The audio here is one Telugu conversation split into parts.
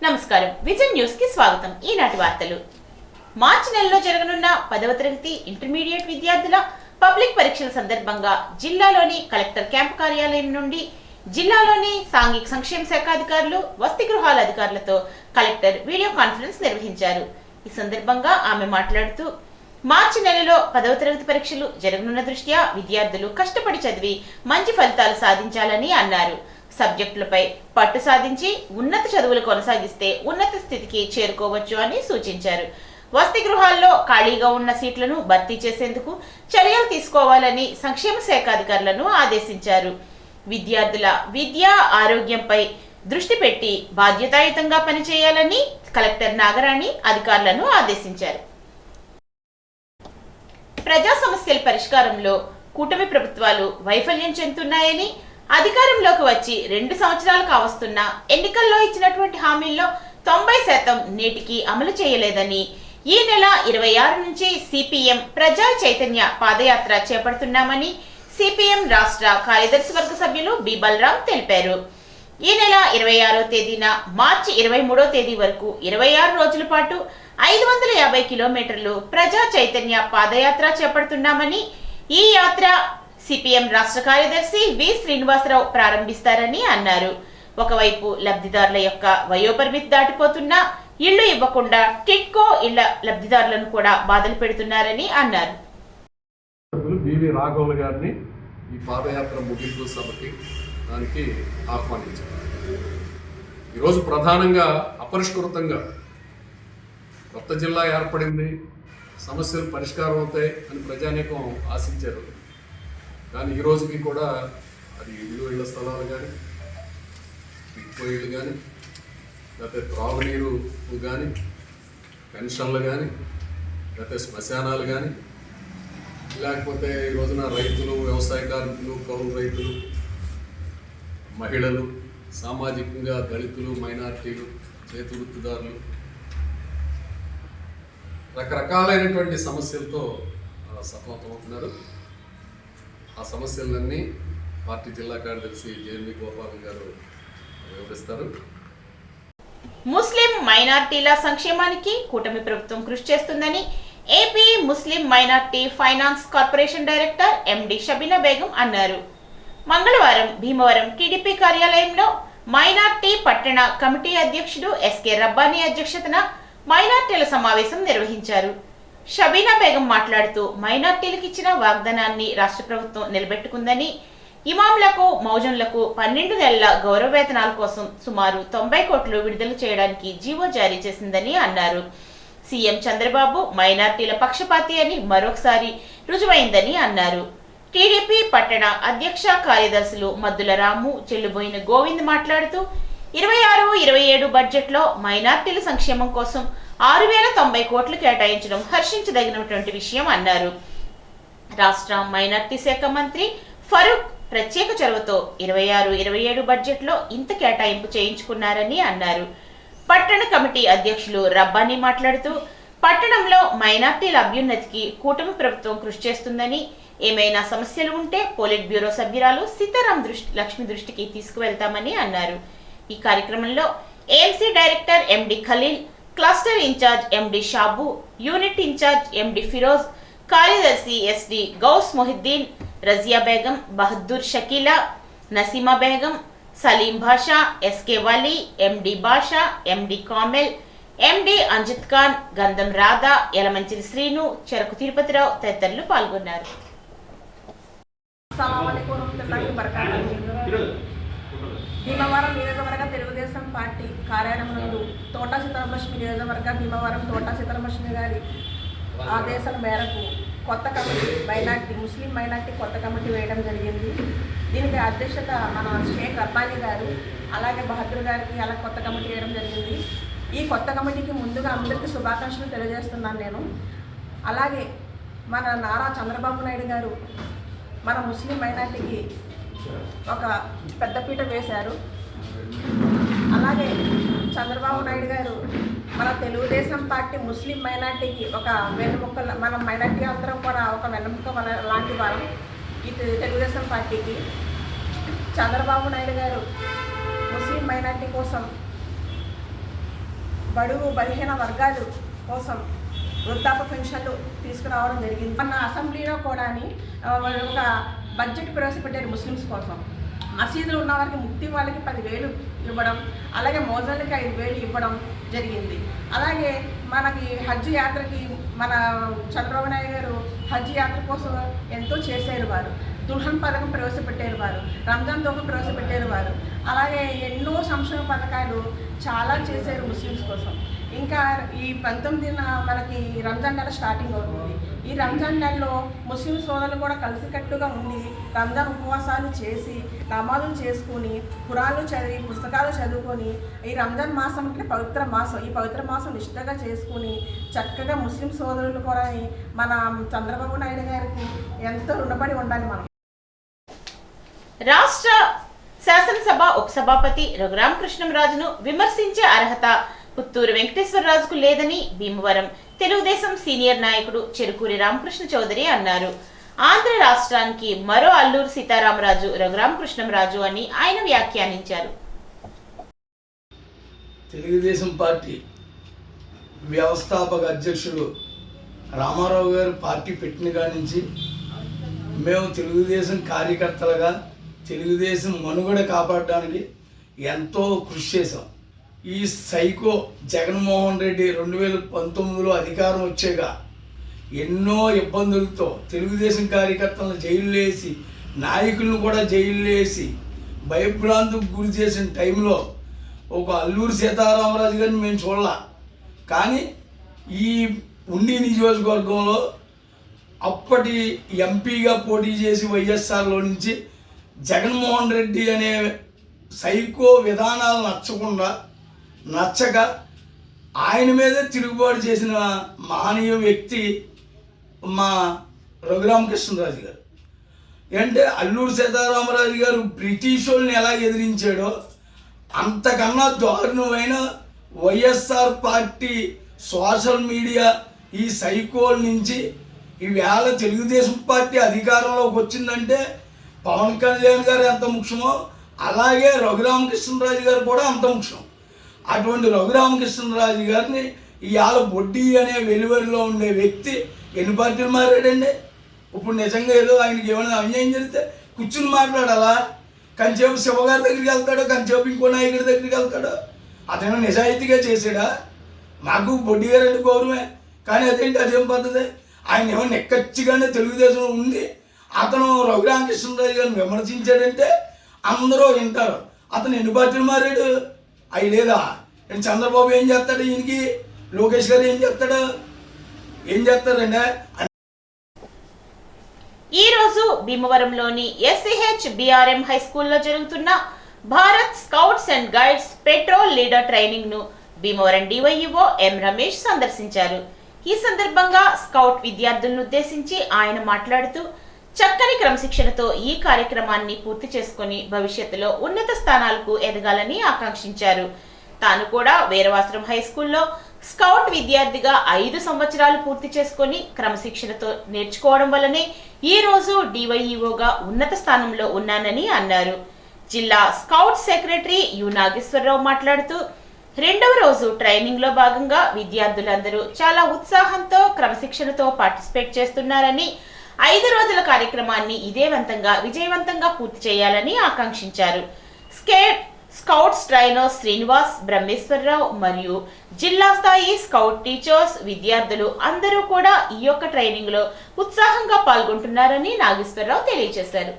నమస్కారం విజన్ న్యూస్ కి స్వాగతం. ఈనాటి వార్తలు. మార్చి నెలలో జరగనున్న 10వ తరగతి ఇంటర్మీడియట్ విద్యార్థుల పబ్లిక్ పరీక్షల సందర్భంగా జిల్లాలోని కలెక్టర్ క్యాంపు కార్యాలయం నుండి జిల్లాలోని సాంఘిక సంక్షేమ శాఖ అధికారులు, వసతి గృహాల అధికారులతో కలెక్టర్ వీడియో కాన్ఫరెన్స్ నిర్వహించారు. ఈ సందర్భంగా ఆమె మాట్లాడుతూ మార్చి నెలలో 10వ తరగతి పరీక్షలు జరగనున్న దృష్ట్యా విద్యార్థులు కష్టపడి చదివి మంచి ఫలితాలు సాధించాలని అన్నారు. సబ్జెక్టులపై పట్టు సాధించి ఉన్నత చదువులు కొనసాగిస్తే ఉన్నత స్థితికి చేరుకోవచ్చు అని సూచించారు. వసతి గృహాల్లో ఖాళీగా ఉన్న సీట్లను భర్తీ చేసేందుకు చర్యలు తీసుకోవాలని సంక్షేమ శాఖ అధికారులను ఆదేశించారు. విద్యార్థుల విద్యా ఆరోగ్యంపై దృష్టి పెట్టి బాధ్యతాయుతంగా పనిచేయాలని కలెక్టర్ నాగరాణి అధికారులను ఆదేశించారు. ప్రజా సమస్యల పరిష్కారంలో కూటమి ప్రభుత్వాలు వైఫల్యం చెందుతున్నాయని, అధికారంలోకి వచ్చి 2 సంవత్సరాలు కావస్తున్న ఎన్నికల్లో ఇచ్చినటువంటి హామీల్లో 90% నేటికి అమలు చేయలేదని, ఈ నెల 26 నుంచి సిపిఎం ప్రజా చైతన్య పాదయాత్ర చేపడుతున్నామని సిపిఎం రాష్ట్ర కార్యదర్శి వర్గ సభ్యులు బి బలరాం తెలిపారు. ఈ నెల 26వ తేదీన మార్చి 23వ తేదీ వరకు 26 రోజుల పాటు 550 కిలోమీటర్లు ప్రజా చైతన్య పాదయాత్ర చేపడుతున్నామని, ఈ యాత్ర సిపిఎం రాష్ట్ర కార్యదర్శి వి శ్రీనివాసరావు ప్రారంభిస్తారని అన్నారు. ఒకవైపు లబ్ధిదారుల యొక్క వయోపరిమితి దాటిపోతున్నా ఇళ్లు ఇవ్వకుండా టిట్కో ఇళ్ల లబ్ధిదారులను కూడా బాధలు పెడుతున్నారని అన్నారు. రాఘవులు గారిని ఈ పాదయాత్ర ముగింపు సభకి దానికి ఆహ్వానించారు. ఈరోజు ప్రధానంగా అపరిష్కృతంగా కొత్త జిల్లా ఏర్పడింది, సమస్యలు పరిష్కారం అవుతాయి అని ప్రజానీకం ఆశించారు. కానీ ఈ రోజుకి కూడా అది ఇళ్ళ స్థలాలు కానీ, ఇళ్ళు కానీ, లేకపోతే త్రాగునీరు కానీ, పెన్షన్లు కానీ, లేకపోతే శ్మశానాలు కానీ, లేకపోతే ఈ రోజున రైతులు, వ్యవసాయ కార్మికులు, కౌలు రైతులు, మహిళలు, సామాజికంగా దళితులు, మైనార్టీలు, చేతి వృత్తిదారులు, రకరకాలైనటువంటి సమస్యలతో సతమతమవుతున్నారు. ఆ సమస్యలన్నీ పార్టీ జిల్లా కార్యదర్శి జేఎన్వి గోపాల్ గారు వివరిస్తారు. ముస్లిం మైనార్టీల సంక్షేమానికి కూటమి ప్రభుత్వం కృషి చేస్తుందని ఏపీ ముస్లిం minority finance corporation director MD Shabina Begum అన్నారు. మంగళవారం భీమవరం టీడీపీ కార్యాలయంలో మైనార్టీ పట్టణ కమిటీ అధ్యక్షుడు ఎస్కే రబ్బానీ అధ్యక్షతన మైనార్టీల సమావేశం నిర్వహించారు. షబీనా బేగం మాట్లాడుతూ మైనార్టీలకు ఇచ్చిన వాగ్దానాన్ని రాష్ట్ర ప్రభుత్వం నిలబెట్టుకుందని, ఇమాంలకు, మౌజన్లకు 12 నెలల గౌరవ వేతనాల కోసం సుమారు 90 కోట్లు విడుదల చేయడానికి జీవో జారీ చేసిందని అన్నారు. సీఎం చంద్రబాబు మైనార్టీల పక్షపాతి అని మరొకసారి రుజువైందని అన్నారు. టీడీపీ పట్టణ అధ్యక్ష కార్యదర్శులు మద్దుల రాము, చెల్లుబోయిన గోవింద్ మాట్లాడుతూ 26-27 బడ్జెట్లో మైనార్టీల సంక్షేమం కోసం 6090 కోట్లు కేటాయించడం హర్షించదగినటువంటి విషయం అన్నారు. రాష్ట్ర మైనార్టీ శాఖ మంత్రి ఫరూక్ ప్రత్యేక చొరవతో 26-27 బడ్జెట్లో ఇంత కేటాయింపు చేయించుకున్నారని అన్నారు. పట్టణ కమిటీ అధ్యక్షులు రబ్బానీ మాట్లాడుతూ పట్టణంలో మైనార్టీల అభ్యున్నతికి కూటమి ప్రభుత్వం కృషి చేస్తుందని, ఏమైనా సమస్యలు ఉంటే పోలిట్ బ్యూరో సభ్యురాలు సీతారాం లక్ష్మి దృష్టికి తీసుకువెళ్తామని అన్నారు. ఈ కార్యక్రమంలో AMC director MD Khalil, cluster in charge MD Shabu, unit in charge MD Firoz, కార్యదర్శి SD Gouse Mohiddin, Raziya Begum, Bahadur Shakila, Naseema Begum, Salim Basha, SK Vali, MD Basha, MD Kamel, MD Anjith Khan, Gandham Radha, Yalamanchili Srinu, చెరకు తిరుపతిరావు తదితరులు పాల్గొన్నారు. భీమవరం నియోజకవర్గ తెలుగుదేశం పార్టీ కార్యాలయం నందు తోటా సీతారామలక్ష్మి నియోజకవర్గ భీమవరం తోటా సీతారామలక్ష్మి గారి ఆదేశాల మేరకు కొత్త కమిటీ ముస్లిం మైనార్టీ కొత్త కమిటీ వేయడం జరిగింది. దీనికి అధ్యక్షత మన షేక్ రబ్బానీ గారు, అలాగే బహదూర్ గారికి అలా కొత్త కమిటీ వేయడం జరిగింది. ఈ కొత్త కమిటీకి ముందుగా అందరికీ శుభాకాంక్షలు తెలియజేస్తున్నాను నేను. అలాగే మన నారా చంద్రబాబు నాయుడు గారు మన ముస్లిం మైనార్టీకి ఒక పెద్దపీట వేశారు. అలాగే చంద్రబాబు నాయుడు గారు మన తెలుగుదేశం పార్టీ ముస్లిం మైనార్టీకి ఒక వెన్నెముక్క, మన మైనార్టీ అందరం కూడా ఒక వెన్నెముక్క లాంటి వారం ఈ తెలుగుదేశం పార్టీకి. చంద్రబాబు నాయుడు గారు ముస్లిం మైనార్టీ కోసం బడుగు బలహీన వర్గాలు కోసం వృద్ధాప్య పెన్షన్లు తీసుకురావడం జరిగింది. మన అసెంబ్లీలో కూడా ఒక బడ్జెట్ ప్రవేశపెట్టారు ముస్లిమ్స్ కోసం. మసీదులు ఉన్న వారికి ముక్తి వాళ్ళకి 10,000 ఇవ్వడం, అలాగే మోజళ్ళకి 5,000 ఇవ్వడం జరిగింది. అలాగే మనకి హజ్ యాత్రకి మన చంద్రబాబు నాయుడు గారు హజ్ యాత్ర కోసం ఎంతో చేశారు. వారు దుల్హన్ పథకం ప్రవేశపెట్టారు, వారు రంజాన్ తోఫా ప్రవేశపెట్టారు వారు. అలాగే ఎన్నో సంక్షేమ పథకాలు చాలా చేశారు ముస్లిమ్స్ కోసం. ఇంకా ఈ 19న మనకి రంజాన్ నెల స్టార్టింగ్ అవుతుంది. ఈ రంజాన్ నెలలో ముస్లిం సోదరులు కూడా కలిసికట్టుగా ఉండి రంజాన్ ఉపవాసాలు చేసి నమాజులు చేసుకొని ఖురాన్లు చదివి పుస్తకాలు చదువుకొని ఈ రంజాన్ మాసం అంటే పవిత్ర మాసం, ఈ పవిత్ర మాసం నిష్ఠగా చేసుకొని చక్కగా ముస్లిం సోదరులు కూడా మన చంద్రబాబు నాయుడు గారికి ఎంతో రుణపడి ఉండాలి మనం. రాష్ట్ర శాసనసభ ఉపసభాపతి రఘురామకృష్ణంరాజును విమర్శించే అర్హత పుత్తూరు వెంకటేశ్వరరాజుకు లేదని భీమవరం తెలుగుదేశం సీనియర్ నాయకుడు చెరుకూరి రామకృష్ణ చౌదరి అన్నారు. ఆంధ్ర రాష్ట్రానికి మరో అల్లూరు సీతారామరాజు రఘురామకృష్ణంరాజు అని ఆయన వ్యాఖ్యానించారు. తెలుగుదేశం పార్టీ వ్యవస్థాపక అధ్యక్షుడు రామారావు గారు పార్టీ పెట్టిన కాడి నుంచి మేము తెలుగుదేశం కార్యకర్తలుగా తెలుగుదేశం మనుగడ కాపాడడానికి ఎంతో కృషి చేశాం. ఈ సైకో జగన్మోహన్ రెడ్డి 2019లో అధికారం వచ్చాక ఎన్నో ఇబ్బందులతో తెలుగుదేశం కార్యకర్తలను జైల్లో వేసి నాయకులను కూడా జైల్లో వేసి భయభ్రాంతికి గురి చేసిన టైంలో ఒక అల్లూరు సీతారామరాజు గారిని మేము చూడాల. కానీ ఈ ఉండి నియోజకవర్గంలో అప్పటి ఎంపీగా పోటీ చేసి వైఎస్ఆర్లో నుంచి జగన్మోహన్ రెడ్డి అనే సైకో విధానాలు నచ్చక ఆయన మీదే తిరుగుబాటు చేసిన మహనీయ వ్యక్తి మా రఘురామకృష్ణరాజు గారు. అంటే అల్లూరు సీతారామరాజు గారు బ్రిటిష్ వాళ్ళని ఎలా ఎదిరించాడో అంతకన్నా దారుణమైన వైఎస్ఆర్ పార్టీ సోషల్ మీడియా ఈ సైకోల నుంచి ఈవేళ తెలుగుదేశం పార్టీ అధికారంలోకి వచ్చిందంటే పవన్ కళ్యాణ్ గారు ఎంత ముఖ్యమో అలాగే రఘురామకృష్ణరాజు గారు కూడా అంత ముఖ్యం. అటువంటి రఘురామకృష్ణరాజు గారిని ఇవాళ బొడ్డి అనే వెలువరిలో ఉండే వ్యక్తి ఎన్ని పార్టీలు మారాడండి. ఇప్పుడు నిజంగా ఏదో ఆయనకి ఏమైనా అన్యాయం జరిగితే కూర్చుని మాట్లాడాలా? కంచేపు శివగారి దగ్గరికి వెళ్తాడో, కంచేపు ఇంకో నాయకుడి దగ్గరికి వెళ్తాడో. అతను నిజాయితీగా చేసాడా? మాకు బొడ్డి గారు అంటే గౌరవమే, కానీ అదేంటి అదేం పద్ధతి? ఆయన ఏమో నెక్కచ్చిగానే తెలుగుదేశంలో ఉంది అతను రఘురామకృష్ణరాజు గారిని విమర్శించాడంటే అందరూ వింటారు. అతను ఎన్ని పార్టీలు మారాడు? అవి లేదా? చంద్రబాబు ఏం చేస్తాడు? ఈయనకి లోకేష్ గారు ఏం చేస్తారండి? ఈ రోజు భీమవరంలోని SCH BRM హై స్కూల్లో జరుగుతున్న Bharat scouts and guides petrol leader training ను భీమవరం DYEO M రమేష్ సందర్శించారు. ఈ సందర్భంగా స్కౌట్ విద్యార్థులను ఉద్దేశించి ఆయన మాట్లాడుతూ చక్కని క్రమశిక్షణతో ఈ కార్యక్రమాన్ని పూర్తి చేసుకుని భవిష్యత్తులో ఉన్నత స్థానాలకు ఎదగాలని ఆకాంక్షించారు. తాను కూడా వీరవాసరం హై స్కూల్లో స్కౌట్ విద్యార్థిగా 5 సంవత్సరాలు పూర్తి చేసుకుని క్రమశిక్షణతో నేర్చుకోవడం వల్లనే ఈ రోజు DYEOగా ఉన్నత స్థానంలో ఉన్నానని అన్నారు. జిల్లా స్కౌట్ సెక్రటరీ యు నాగేశ్వరరావు మాట్లాడుతూ 2వ రోజు ట్రైనింగ్ లో భాగంగా విద్యార్థులందరూ చాలా ఉత్సాహంతో క్రమశిక్షణతో పార్టిసిపేట్ చేస్తున్నారని 5 రోజుల కార్యక్రమాన్ని విజయవంతంగా పూర్తి చేయాలని ఆకాంక్షించారు. స్కౌట్స్ ట్రైనర్ శ్రీనివాస్, బ్రహ్మేశ్వరరావు మరియు జిల్లా స్థాయి స్కౌట్ టీచర్స్, విద్యార్థులు అందరూ కూడా ఈ యొక్క ట్రైనింగ్ లో ఉత్సాహంగా పాల్గొంటున్నారని నాగేశ్వరరావు తెలియజేశారు.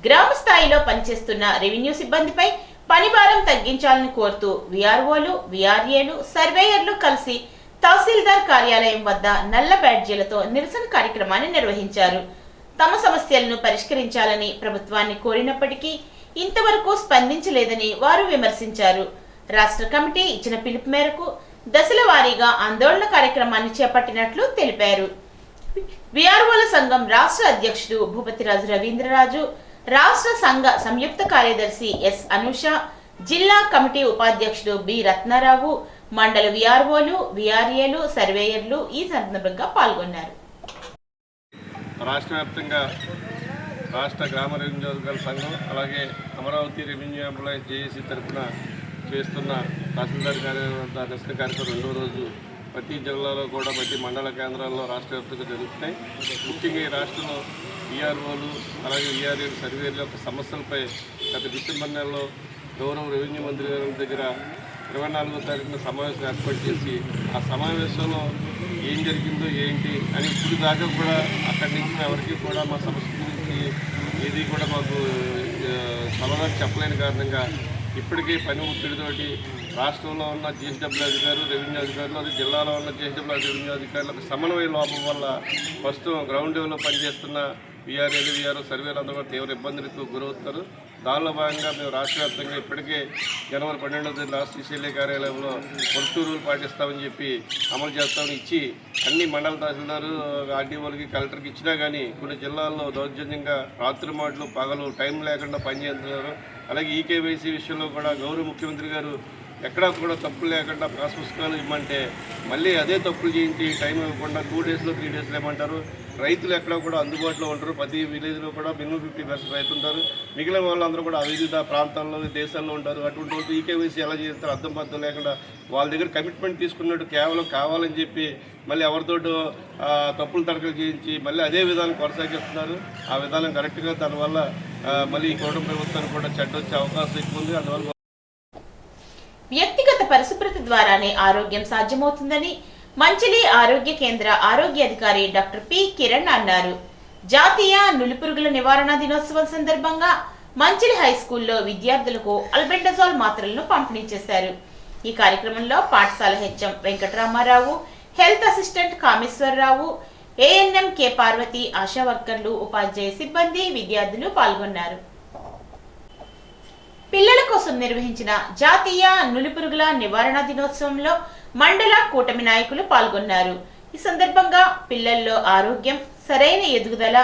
గ్రామ స్థాయిలో పనిచేస్తున్న రెవెన్యూ సిబ్బందిపై పని భారం తగ్గించాలని కోరుతూ VROలు, VRAలు, సర్వేయర్లు కలిసి తహసీల్దార్ కార్యాలయం వద్ద నల్ల బ్యాడ్జీలతో నిరసన కార్యక్రమాన్ని నిర్వహించారు. తమ సమస్యలను పరిష్కరించాలని ప్రభుత్వాన్ని కోరినప్పటికీ ఇంతవరకు స్పందించలేదని వారు విమర్శించారు. రాష్ట్ర కమిటీ ఇచ్చిన పిలుపు మేరకు దశల వారీగా ఆందోళన కార్యక్రమాన్ని చేపట్టినట్లు తెలిపారు. VROల సంఘం రాష్ట్ర అధ్యక్షుడు భూపతిరాజు రవీంద్రరాజు, రాష్ట్ర సంఘ సంయుక్త కార్యదర్శి S అనూష, జిల్లా కమిటీ ఉపాధ్యక్షుడు B రత్నారావు, మండల VROలు, VRAలు, సర్వేయర్లు ఈ సందర్భంగా పాల్గొన్నారు. రాష్ట్ర వ్యాప్తంగా రాష్ట్ర గ్రామ రెవెన్యూ అధికారుల సంఘం అలాగే అమరావతి రెవెన్యూ ఎంప్లాయీస్ JAC తరఫున చేస్తున్న తహసీల్దార్ కార్యాలయం నిరసన కార్యక్రమం రెండో రోజు ప్రతి జిల్లాలో కూడా ప్రతి మండల కేంద్రాల్లో రాష్ట్ర వ్యాప్తంగా జరుగుతున్నాయి. ముఖ్యంగా ఈ రాష్ట్రంలో ఈఆర్ఓలు అలాగే ఈఆర్ఏలు సర్వేల యొక్క సమస్యలపై గత డిసెంబర్ నెలలో గౌరవ రెవెన్యూ మంత్రి గారి దగ్గర 24వ తారీఖున సమావేశం ఏర్పాటు చేసి ఆ సమావేశంలో ఏం జరిగిందో ఏంటి అని ఇప్పుడు దాకా కూడా అక్కడి నుంచి ఎవరికి కూడా మా సమస్య గురించి ఏది కూడా మాకు సమాధానం చెప్పలేని కారణంగా ఇప్పటికీ పని ఒత్తిడితోటి రాష్ట్రంలో ఉన్న జిఎస్డబ్ల్యూ అధికారులు రెవెన్యూ అధికారులు అదే జిల్లాలో ఉన్న జిఎస్డబ్ల్యూ రెవెన్యూ అధికారులకు సమన్వయ లోపం వల్ల ప్రస్తుతం గ్రౌండ్ లెవెల్లో పనిచేస్తున్న వీఆర్ఏలు వీఆర్ఓ సర్వేలు అందరూ కూడా తీవ్ర ఇబ్బందులకు గురవుతారు. దానిలో భాగంగా మేము రాష్ట్ర వ్యాప్తంగా ఇప్పటికే జనవరి 12వ తేదీ రాష్ట్ర CCLA కార్యాలయంలో వర్క్ రూల్ పాటిస్తామని చెప్పి అమలు చేస్తామని ఇచ్చి అన్ని మండల తహసీల్దారు ఆర్డీఓలకి కలెక్టర్కి ఇచ్చినా కానీ కొన్ని జిల్లాల్లో దౌర్జన్యంగా రాత్రి మాటలు పగలు టైం లేకుండా పనిచేస్తున్నారు. అలాగే ఈకేవైసీ విషయంలో కూడా గౌరవ ముఖ్యమంత్రి గారు ఎక్కడా కూడా తప్పులు లేకుండా పాస్ పుస్తకాలు ఇవ్వమంటే మళ్ళీ అదే తప్పులు చేయించి టైం ఇవ్వకుండా 2 డేస్లో 3 డేస్లో ఇవ్వమంటారు. రైతులు ఎక్కడా కూడా అందుబాటులో ఉంటారు. ప్రతి విలేజ్లో కూడా మినిమం 50% రైతు ఉంటారు. మిగిలిన వాళ్ళందరూ కూడా వివిధ ప్రాంతాల్లో దేశాల్లో ఉంటారు. అటువంటి వాళ్ళు ఈకేవైసీ ఎలా చేస్తారు అర్థం పద్ధం లేకుండా వాళ్ళ దగ్గర కమిట్మెంట్ తీసుకున్నట్టు కేవలం కావాలని చెప్పి మళ్ళీ ఎవరితో తప్పులు తడకలు చేయించి మళ్ళీ అదే విధానం కొనసాగిస్తున్నారు. ఆ విధానం కరెక్ట్గా దానివల్ల మళ్ళీ ఈ కూటమి ప్రభుత్వానికి కూడా చెడ్డ వచ్చే అవకాశం ఎక్కువ ఉంది. అందువల్ల వ్యక్తిగత పరిశుభ్రత ద్వారానే ఆరోగ్యం సాధ్యమవుతుందని మంచిలి ఆరోగ్య కేంద్ర ఆరోగ్య అధికారి డాక్టర్ పి కిరణ్ అన్నారు. జాతీయ నులిపురుగుల నివారణ దినోత్సవం సందర్భంగా మంచిలి హై స్కూల్లో విద్యార్థులకు అల్బెండజోల్ మాత్రలను పంపిణీ చేశారు. ఈ కార్యక్రమంలో పాఠశాల HM Venkataramarao, health assistant Kameswararao, ANM K Parvathi, ASHA వర్కర్లు, ఉపాధ్యాయ సిబ్బంది, విద్యార్థులు పాల్గొన్నారు. పిల్లల కోసం నిర్వహించిన జాతీయ నులిపురుగుల నివారణ దినోత్సవంలో మండల కూటమి నాయకులు పాల్గొన్నారు. ఈ సందర్భంగా పిల్లల్లో ఆరోగ్యం, సరైన ఎదుగుదల,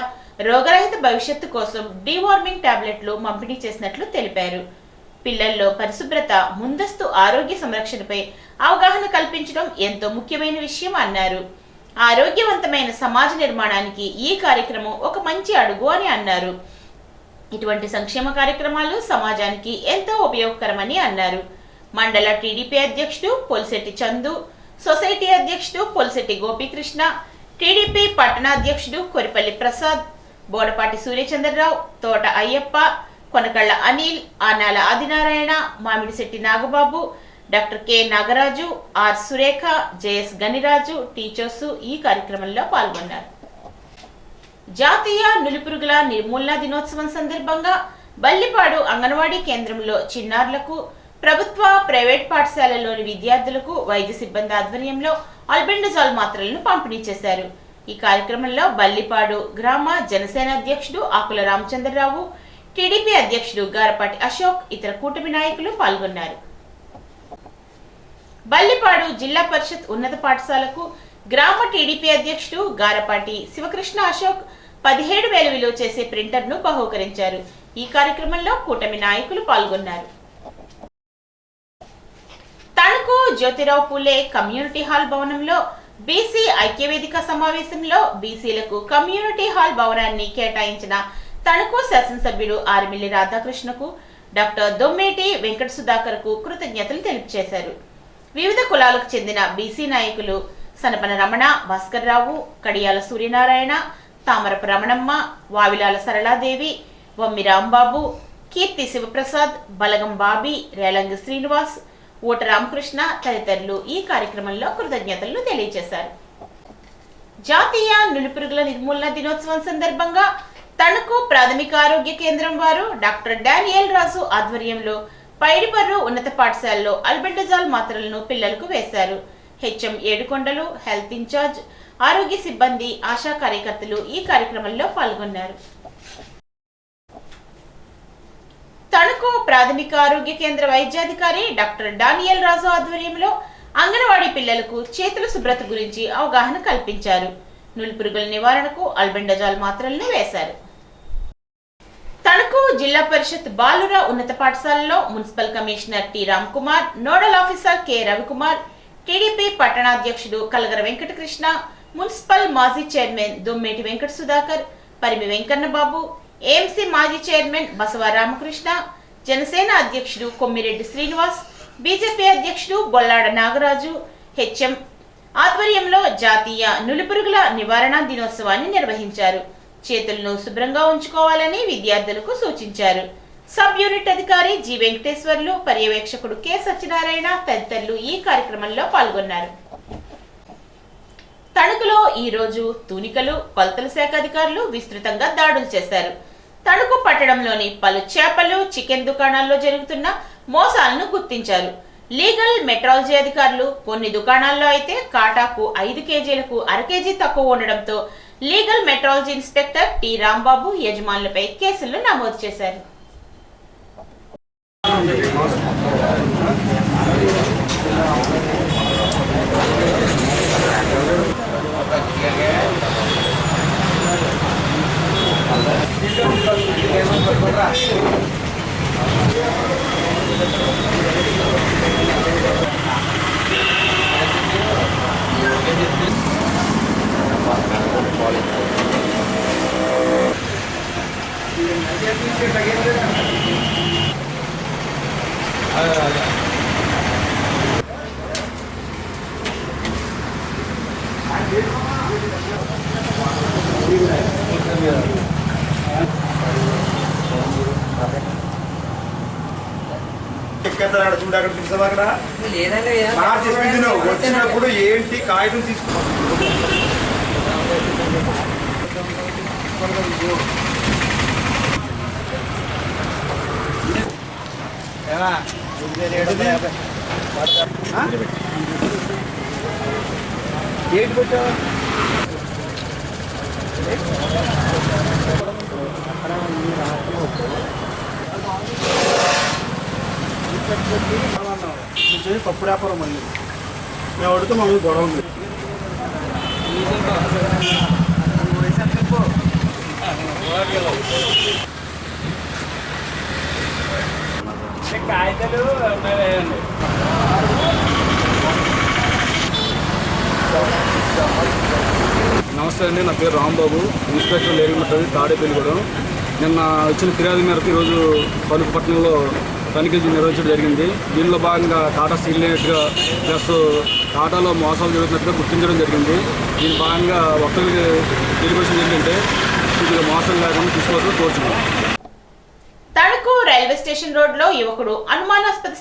రోగరహిత భవిష్యత్తు కోసం డీవార్మింగ్ టాబ్లెట్లు పంపిణీ చేసినట్లు తెలిపారు. పిల్లల్లో పరిశుభ్రత, ముందస్తు ఆరోగ్య సంరక్షణపై అవగాహన కల్పించడం ఎంతో ముఖ్యమైన విషయం అన్నారు. ఆరోగ్యవంతమైన సమాజ నిర్మాణానికి ఈ కార్యక్రమం ఒక మంచి అడుగు అని అన్నారు. ఇటువంటి సంక్షేమ కార్యక్రమాలు సమాజానికి ఎంతో ఉపయోగకరమని అన్నారు. మండల టీడీపీ అధ్యక్షుడు పొలిశెట్టి చందు, సొసైటీ అధ్యక్షుడు పొలిశెట్టి గోపీకృష్ణ, టీడీపీ పట్టణాధ్యక్షుడు Koripalli Prasad, Bodapati Suryachandrarao, Thota Ayyappa, Konakalla Anil, Anala Adinarayana, Mamidisetti Nagababu, doctor K Nagaraju, R Surekha, JS Ganiraju, teachers ఈ కార్యక్రమంలో పాల్గొన్నారు. జాతీయ నులిపురుగుల నిర్మూలన దినోత్సవం సందర్భంగా బల్లిపాడు అంగన్వాడీ కేంద్రంలో చిన్నారులకు, ప్రభుత్వ ప్రైవేట్ పాఠశాలలోని విద్యార్థులకు వైద్య సిబ్బంది ఆధ్వర్యంలో అల్బెండజోల్ మాత్రలను పంపిణీ చేశారు. ఈ కార్యక్రమంలో బల్లిపాడు గ్రామ జనసేన అధ్యక్షుడు ఆకుల రామచంద్రరావు, టీడీపీ అధ్యక్షుడు గారపాటి అశోక్, ఇతర కూటమి నాయకులు పాల్గొన్నారు. బల్లిపాడు జిల్లా పరిషత్ ఉన్నత పాఠశాలకు గ్రామ టీడీపీ అధ్యక్షుడు గారపాటి శివకృష్ణ అశోక్ 17,000 విలువ చేసే ప్రింటర్ను బహూకరించారు. ఈ కార్యక్రమంలో కూటమి నాయకులు పాల్గొన్నారు. తణుకు జ్యోతిరావు పూలే కమ్యూనిటీ హాల్ భవనంలో బీసీ ఐక్యవేదిక సమావేశంలో బీసీలకు కమ్యూనిటీ హాల్ భవనాన్ని కేటాయించిన తణుకు శాసనసభ్యుడు ఆర్మిల్లి రాధాకృష్ణకు, డాక్టర్ దొమ్మేటి వెంకట సుధాకర్కు కృతజ్ఞతలు తెలియజేశారు. వివిధ కులాలకు చెందిన బీసీ నాయకులు సనపన రమణ, భాస్కర్ రావు, కడియాల సూర్యనారాయణ, తామరపు రమణమ్మ, వావిలాల సరళాదేవి, వమ్మి రాంబాబు, కీర్తి శివప్రసాద్, బలగం బాబీ, రేలంగి శ్రీనివాస్, ఓట రామకృష్ణ తదితరులు ఈ కార్యక్రమంలో కృతజ్ఞతలు తెలియజేశారు. జాతీయ నులిపురుగుల నిర్మూలన దినోత్సవం సందర్భంగా తణుకు ప్రాథమిక ఆరోగ్య కేంద్రం వారు డాక్టర్ డానియల్ రాజు ఆధ్వర్యంలో పైడిపర్రు ఉన్నత పాఠశాలలో అల్బెండజోల్ మాత్రలను పిల్లలకు వేశారు. హెచ్ఎం ఏడుకొండలు, హెల్త్ ఇన్ఛార్జ్, ఆరోగ్య సిబ్బంది, ఆశా కార్యకర్తలు ఈ కార్యక్రమంలో పాల్గొన్నారు. తణుకు ప్రాథమిక ఆరోగ్య కేంద్ర వైద్యాధికారి డాక్టర్ డానియల్ రాజు ఆధ్వర్యంలో అంగన్వాడీ పిల్లలకు చేతుల శుభ్రత గురించి అవగాహన కల్పించారు. నులిపురుగుల నివారణకు అల్బెండజోల్ మాత్రలను వేశారు. తణుకు జిల్లా పరిషత్ బాలుర ఉన్నత పాఠశాలలో municipal commissioner T Ram Kumar, nodal officer K Ravikumar, TDP పట్టణాధ్యక్షుడు కలగర వెంకటకృష్ణ, మున్సిపల్ మాజీ చైర్మన్ దొమ్మేటి వెంకట సుధాకర్, పరిమి వెంకన్నబాబు, ఏఎంసీ మాజీ చైర్మన్ బసవ రామకృష్ణ, జనసేన అధ్యక్షుడు కొమ్మిరెడ్డి శ్రీనివాస్, బీజేపీ అధ్యక్షుడు బొల్లాడ నాగరాజు హెచ్ఎం ఆధ్వర్యంలో జాతీయ నులిపురుగుల నివారణ దినోత్సవాన్ని నిర్వహించారు. చేతులను శుభ్రంగా ఉంచుకోవాలని విద్యార్థులకు సూచించారు. సబ్ యూనిట్ అధికారి జి వెంకటేశ్వర్లు, పర్యవేక్షకుడు కె సత్యనారాయణ తదితరులు ఈ కార్యక్రమంలో పాల్గొన్నారు. తణుకులో ఈ రోజు తూనికలు, కొలతల శాఖ అధికారులు విస్తృతంగా దాడులు చేశారు. తణుకు పట్టణంలోని పలు చేపలు, చికెన్ దుకాణాల్లో జరుగుతున్న మోసాలను గుర్తించారు. లీగల్ మెట్రాలజీ అధికారులు కొన్ని దుకాణాల్లో అయితే కాటాకు 5 కేజీలకు అర కేజీ తక్కువ ఉండడంతో legal metrology inspector T Rambabu యజమానులపై కేసులు నమోదు చేశారు. చూడ అక్కడ చూసావా అక్కడ వచ్చినప్పుడు ఏంటి కాగితం తీసుకున్నా ఏంటి పెట్టా పప్పు వ్యాపారం మళ్ళీ మేము అడిగితే మమ్మల్ని గొడవ ఉంది. నమస్తే అండి, నా పేరు రాంబాబు, ఇన్స్పెక్టర్ లేరిమట్టది తాడేపల్లిగూడెం. నిన్న వచ్చిన ఫిర్యాదు మేరకు ఈరోజు తణుకు పట్టణంలో తనిఖీ నిర్వహించడం జరిగింది. దీనిలో భాగంగా టాటా స్టీల్ లిమిటెడ్గా ప్లస్ టాటాలో మోసాలు జరుగుతున్నట్టుగా గుర్తించడం జరిగింది. దీని భాగంగా ఒక్కరికి తెలియవలసింది ఏంటంటే కొద్దిగా మోసం లేకుండా తీసుకోవాల్సిన కోరుచున్నాం. తణుకు రైల్వే స్టేషన్ రోడ్లో యువకుడు అనుమానాస్పద